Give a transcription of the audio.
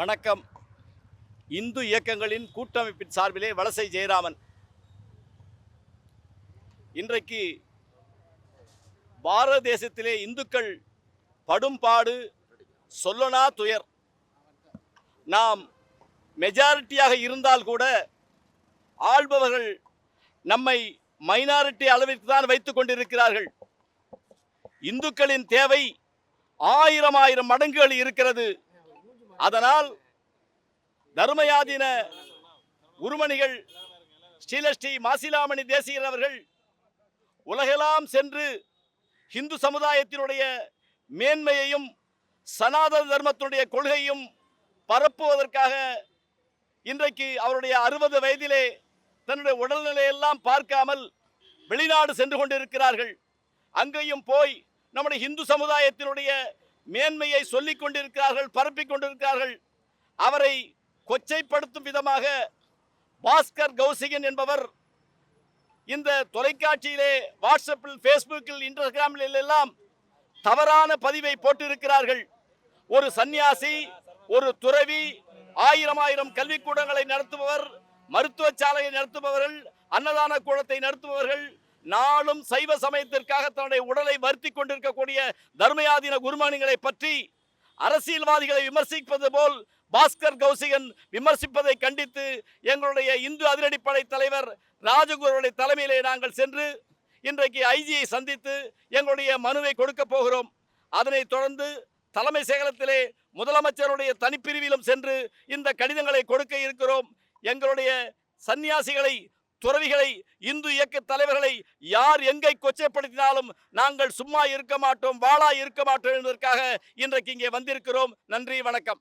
வணக்கம். இந்து இயக்கங்களின் கூட்டமைப்பின் சார்பிலே வலசை ஜெயராமன். இன்றைக்கு பாரத தேசத்திலே இந்துக்கள் படும்பாடு சொல்லனா துயர். நாம் மெஜாரிட்டியாக இருந்தால் கூட ஆள்பவர்கள் நம்மை மைனாரிட்டி அளவிற்கு தான் வைத்துக் கொண்டிருக்கிறார்கள். இந்துக்களின் தேவை ஆயிரம் மடங்குகள் இருக்கிறது. அதனால் தர்மயாதீன குருமணிகள் ஸ்ரீலஸ்ரீ மாசிலாமணி தேசிகர் அவர்கள் உலகெல்லாம் சென்று இந்து சமுதாயத்தினுடைய மேன்மையையும் சனாதன தர்மத்தினுடைய கொள்கையும் பரப்புவதற்காக இன்றைக்கு அவருடைய 60 வயதிலே தன்னுடைய உடல்நிலையெல்லாம் பார்க்காமல் வெளிநாடு சென்று கொண்டிருக்கிறார்கள். அங்கேயும் போய் நம்முடைய இந்து சமுதாயத்தினுடைய மேன்மையை சொல்லிக் கொண்டிருக்கிறார்கள், பரப்பிக் கொண்டிருக்கிறார்கள். அவரை கொச்சைப்படுத்தும் விதமாக பாஸ்கர் கௌசிகன் என்பவர் இந்த தொலைக்காட்சியிலே, வாட்ஸ்அப்பில், ஃபேஸ்புக்கில், இன்ஸ்டாகிராமில் எல்லாம் தவறான பதிவை போட்டிருக்கிறார்கள். ஒரு சன்னியாசி, ஒரு துறவி, ஆயிரம் கல்விக்கூடங்களை நடத்துபவர், மருத்துவ சாலையை நடத்துபவர்கள், அன்னதான கூடத்தை நடத்துபவர்கள், நாளும் சைவ சமயத்திற்காக தன்னுடைய உடலை வருத்தி கொண்டிருக்கக்கூடிய தர்மயாதீன குருமணிகளை பற்றி அரசியல்வாதிகளை விமர்சிப்பது போல் பாஸ்கர் கௌசிகன் விமர்சிப்பதை கண்டித்து எங்களுடைய இந்து அதிரடிப்படை தலைவர் ராஜகுருவுடைய தலைமையிலே நாங்கள் சென்று இன்றைக்கு ஐஜியை சந்தித்து எங்களுடைய மனுவை கொடுக்க போகிறோம். அதனைத் தொடர்ந்து தலைமை செயலகத்திலே முதலமைச்சருடைய தனிப்பிரிவிலும் சென்று இந்த கடிதங்களை கொடுக்க இருக்கிறோம். எங்களுடைய சன்னியாசிகளை, துறவிகளை, இந்து இயக்க தலைவர்களை யார் எங்கை கொச்சைப்படுத்தினாலும் நாங்கள் சும்மா இருக்க மாட்டோம், வாளா இருக்க மாட்டோம் என்பதற்காக இன்றைக்கு இங்கே வந்திருக்கிறோம். நன்றி, வணக்கம்.